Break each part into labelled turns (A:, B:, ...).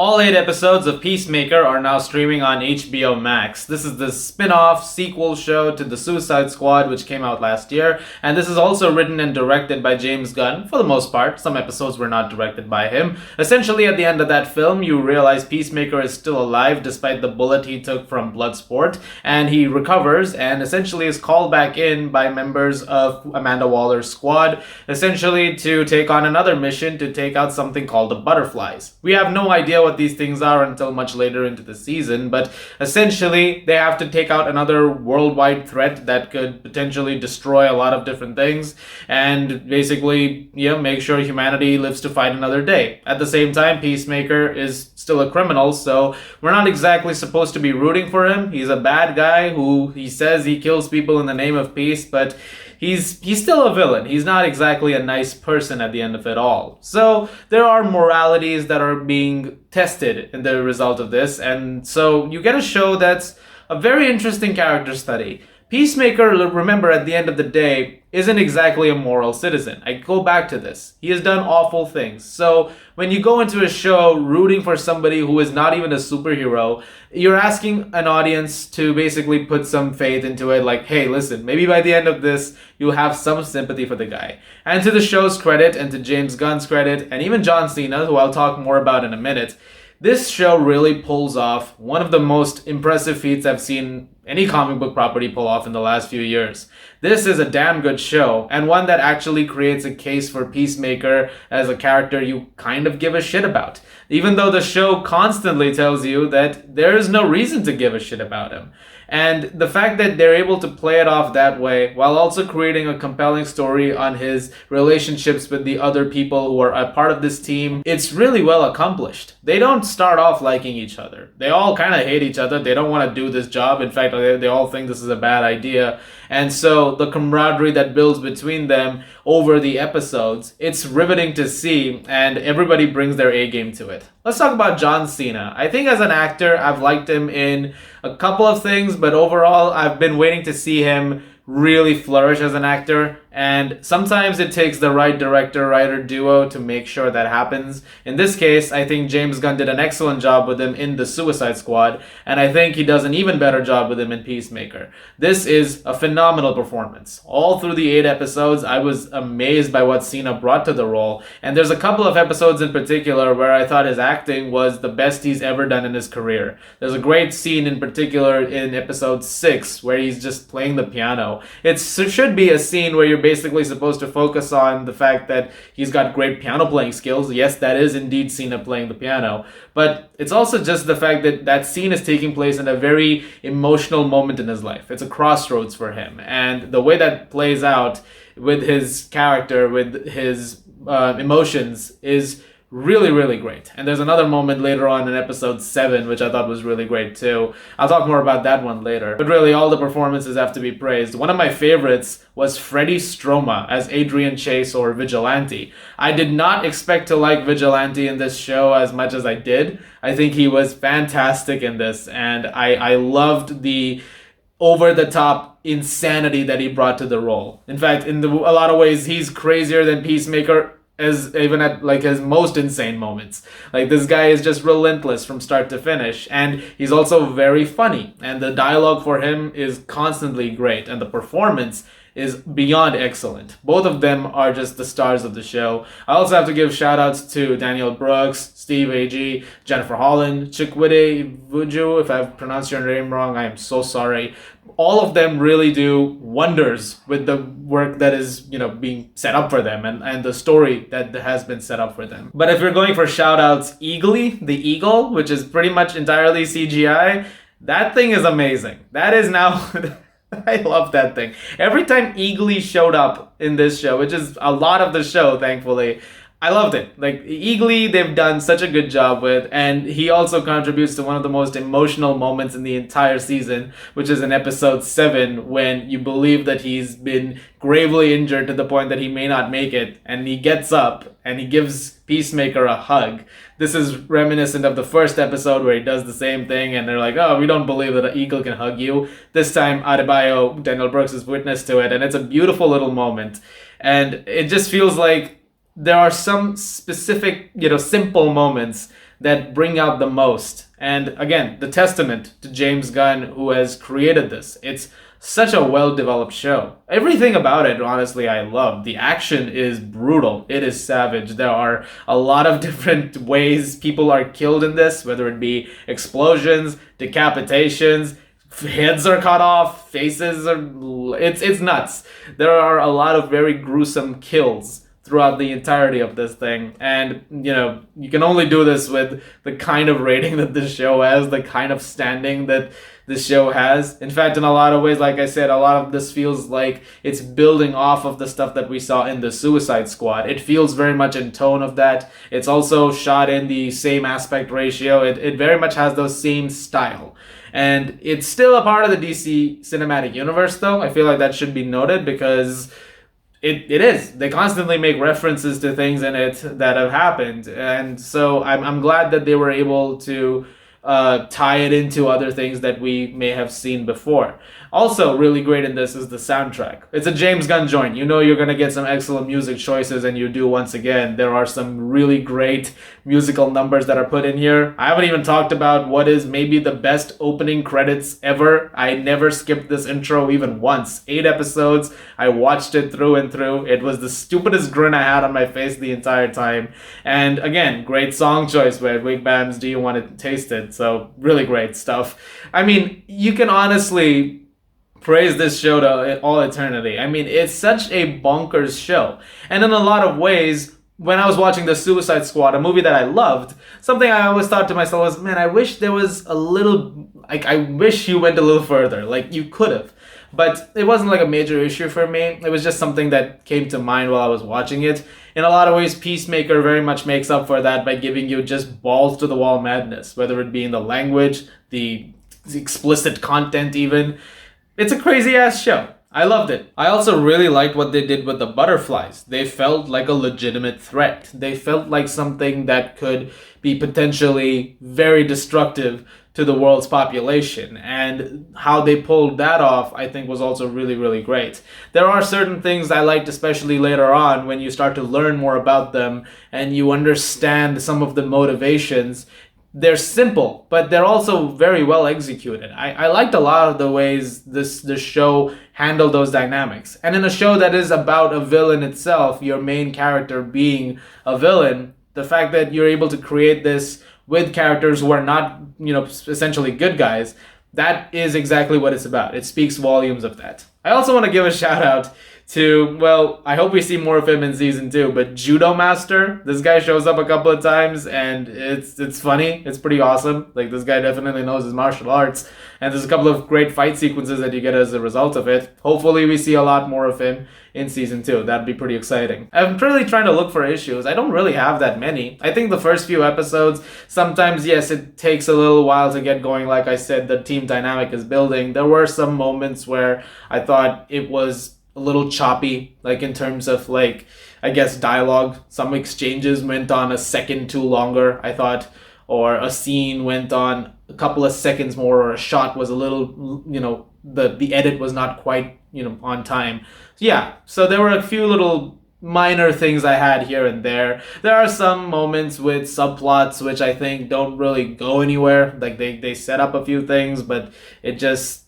A: All 8 episodes of Peacemaker are now streaming on HBO Max. This is the spin-off sequel show to The Suicide Squad, which came out last year, and this is also written and directed by James Gunn, for the most part. Some episodes were not directed by him. Essentially, at the end of that film, you realize Peacemaker is still alive despite the bullet he took from Bloodsport, and he recovers and essentially is called back in by members of Amanda Waller's squad, essentially to take on another mission to take out something called the Butterflies. We have no idea what these things are until much later into the season, but essentially they have to take out another worldwide threat that could potentially destroy a lot of different things and basically, make sure humanity lives to fight another day. At the same time, Peacemaker is still a criminal, so we're not exactly supposed to be rooting for him. He's a bad guy who he says he kills people in the name of peace, but he's still a villain. He's not exactly a nice person at the end of it all. So there are moralities that are being tested in the result of this, and so you get a show that's a very interesting character study. Peacemaker, remember, at the end of the day, isn't exactly a moral citizen. I go back to this. He has done awful things. So when you go into a show rooting for somebody who is not even a superhero, you're asking an audience to basically put some faith into it, like, hey, listen, maybe by the end of this, you'll have some sympathy for the guy. And to the show's credit, and to James Gunn's credit, and even John Cena, who I'll talk more about in a minute, this show really pulls off one of the most impressive feats I've seen any comic book property pull off in the last few years. This is a damn good show, and one that actually creates a case for Peacemaker as a character you kind of give a shit about, even though the show constantly tells you that there is no reason to give a shit about him. And the fact that they're able to play it off that way while also creating a compelling story on his relationships with the other people who are a part of this team, it's really well accomplished. They don't start off liking each other. They all kind of hate each other. They don't want to do this job. In fact, they all think this is a bad idea. And so the camaraderie that builds between them over the episodes, it's riveting to see, and everybody brings their A game to it. Let's talk about John Cena. I think as an actor, I've liked him in a couple of things, but overall, I've been waiting to see him really flourish as an actor, and sometimes it takes the right director-writer duo to make sure that happens. In this case, I think James Gunn did an excellent job with him in The Suicide Squad, and I think he does an even better job with him in Peacemaker. This is a phenomenal performance. All through the 8 episodes, I was amazed by what Cena brought to the role, and there's a couple of episodes in particular where I thought his acting was the best he's ever done in his career. There's a great scene in particular in episode 6 where he's just playing the piano. It should be a scene where you're basically supposed to focus on the fact that he's got great piano playing skills. Yes, that is indeed Cena playing the piano. But it's also just the fact that that scene is taking place in a very emotional moment in his life. It's a crossroads for him. And the way that plays out with his character, with his emotions, is really, really great. And there's another moment later on in episode 7, which I thought was really great too. I'll talk more about that one later. But really, all the performances have to be praised. One of my favorites was Freddie Stroma as Adrian Chase, or Vigilante. I did not expect to like Vigilante in this show as much as I did. I think he was fantastic in this, and I loved the over-the-top insanity that he brought to the role. In fact, in a lot of ways, he's crazier than Peacemaker, as even at like his most insane moments. Like, this guy is just relentless from start to finish, and he's also very funny, and the dialogue for him is constantly great, and the performance is beyond excellent. Both of them are just the stars of the show. I also have to give shout outs to Daniel Brooks, Steve Agee, Jennifer Holland, Chikwede Vuju. If I've pronounced your name wrong, I am so sorry. All of them really do wonders with the work that is, being set up for them, and the story that has been set up for them. But if you're going for shout outs, Eagly, the eagle, which is pretty much entirely CGI, that thing is amazing. That is now... I love that thing. Every time Eagly showed up in this show, which is a lot of the show, thankfully, I loved it. Like, Eagly, they've done such a good job with, and he also contributes to one of the most emotional moments in the entire season, which is in episode 7, when you believe that he's been gravely injured to the point that he may not make it, and he gets up and he gives Peacemaker a hug. This is reminiscent of the first episode where he does the same thing, and they're like, oh, we don't believe that an eagle can hug you. This time, Adebayo, Daniel Brooks, is witness to it, and it's a beautiful little moment. And it just feels like there are some specific, simple moments that bring out the most. And again, the testament to James Gunn, who has created this. It's such a well-developed show. Everything about it, honestly, I love. The action is brutal. It is savage. There are a lot of different ways people are killed in this, whether it be explosions, decapitations, heads are cut off, faces are... It's nuts. There are a lot of very gruesome kills throughout the entirety of this thing. And, you can only do this with the kind of rating that this show has, the kind of standing that this show has. In fact, in a lot of ways, like I said, a lot of this feels like it's building off of the stuff that we saw in the Suicide Squad. It feels very much in tone of that. It's also shot in the same aspect ratio. It very much has those same style. And it's still a part of the DC cinematic universe, though. I feel like that should be noted because it is. They constantly make references to things in it that have happened. And so I'm glad that they were able to tie it into other things that we may have seen before. Also, really great in this is the soundtrack. It's a James Gunn joint. You know you're going to get some excellent music choices, and you do once again. There are some really great musical numbers that are put in here. I haven't even talked about what is maybe the best opening credits ever. I never skipped this intro even once. 8 episodes. I watched it through and through. It was the stupidest grin I had on my face the entire time. And again, great song choice where Wig Bams, Do You Want to Taste It? So really great stuff. I mean, you can honestly praise this show to all eternity. I mean, it's such a bonkers show. And in a lot of ways, when I was watching The Suicide Squad, a movie that I loved, something I always thought to myself was, man, I wish there was a little, I wish you went a little further. Like, you could have. But it wasn't like a major issue for me. It was just something that came to mind while I was watching it. In a lot of ways, Peacemaker very much makes up for that by giving you just balls to the wall madness, whether it be in the language, the explicit content even. It's a crazy ass show. I loved it. I also really liked what they did with the butterflies. They felt like a legitimate threat. They felt like something that could be potentially very destructive to the world's population. And how they pulled that off, I think, was also really, really great. There are certain things I liked, especially later on, when you start to learn more about them and you understand some of the motivations. They're simple, but they're also very well executed. I liked a lot of the ways this show handled those dynamics. And in a show that is about a villain itself, your main character being a villain, the fact that you're able to create this with characters who are not, essentially good guys, that is exactly what it's about. It speaks volumes of that. I also want to give a shout out to, well, I hope we see more of him in season 2, but Judo Master, this guy shows up a couple of times and it's funny. It's pretty awesome. Like, this guy definitely knows his martial arts, and there's a couple of great fight sequences that you get as a result of it. Hopefully we see a lot more of him in season 2. That'd be pretty exciting. I'm really trying to look for issues. I don't really have that many. I think the first few episodes, sometimes, yes, it takes a little while to get going. Like I said, the team dynamic is building. There were some moments where I thought it was a little choppy, like in terms of, like, I guess dialogue. Some exchanges went on a second too longer, I thought, or a scene went on a couple of seconds more, or a shot was a little, the edit was not quite, on time. Yeah, so there were a few little minor things I had here and there. There are some moments with subplots which I think don't really go anywhere. Like, they set up a few things, but it just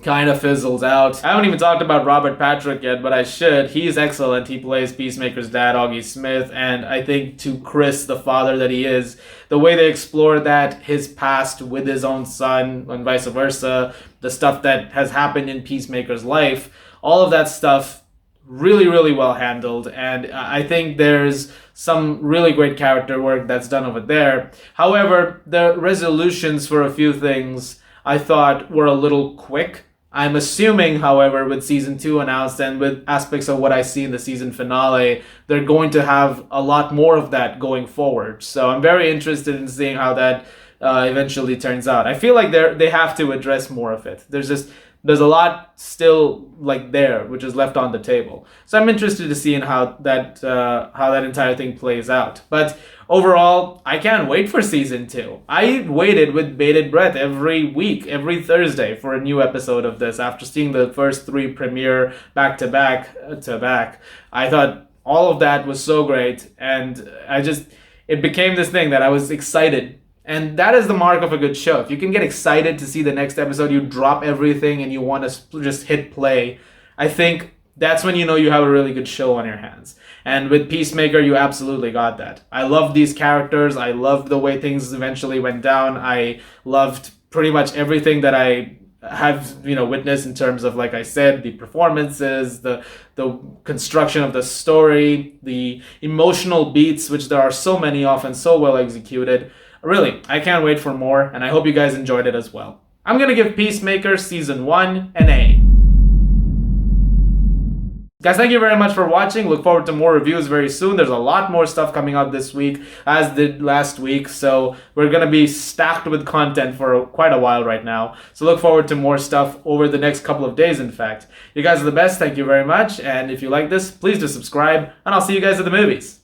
A: kind of fizzles out. I haven't even talked about Robert Patrick yet, but I should. He's excellent. He plays Peacemaker's dad, Augie Smith, and I think to Chris, the father that he is, the way they explore that, his past with his own son and vice versa, the stuff that has happened in Peacemaker's life, all of that stuff really, really well handled, and I think there's some really great character work that's done over there. However, the resolutions for a few things I thought were a little quick. I'm assuming, however, with season 2 announced and with aspects of what I see in the season finale, they're going to have a lot more of that going forward. So I'm very interested in seeing how that eventually turns out. I feel like they have to address more of it. There's a lot still there, which is left on the table. So I'm interested to see in how that entire thing plays out. But overall, I can't wait for season 2. I waited with bated breath every week, every Thursday, for a new episode of this. After seeing the first 3 premiere back to back, I thought all of that was so great, and it became this thing that I was excited. And that is the mark of a good show. If you can get excited to see the next episode, you drop everything and you want to just hit play, I think that's when you know you have a really good show on your hands. And with Peacemaker, you absolutely got that. I loved these characters. I loved the way things eventually went down. I loved pretty much everything that I have witnessed in terms of, like I said, the performances, the construction of the story, the emotional beats, which there are so many of and so well executed. Really, I can't wait for more, and I hope you guys enjoyed it as well. I'm gonna give Peacemaker Season 1 an A. Guys, thank you very much for watching. Look forward to more reviews very soon. There's a lot more stuff coming out this week, as did last week, so we're going to be stacked with content for quite a while right now. So look forward to more stuff over the next couple of days, in fact. You guys are the best. Thank you very much. And if you like this, please do subscribe, and I'll see you guys at the movies.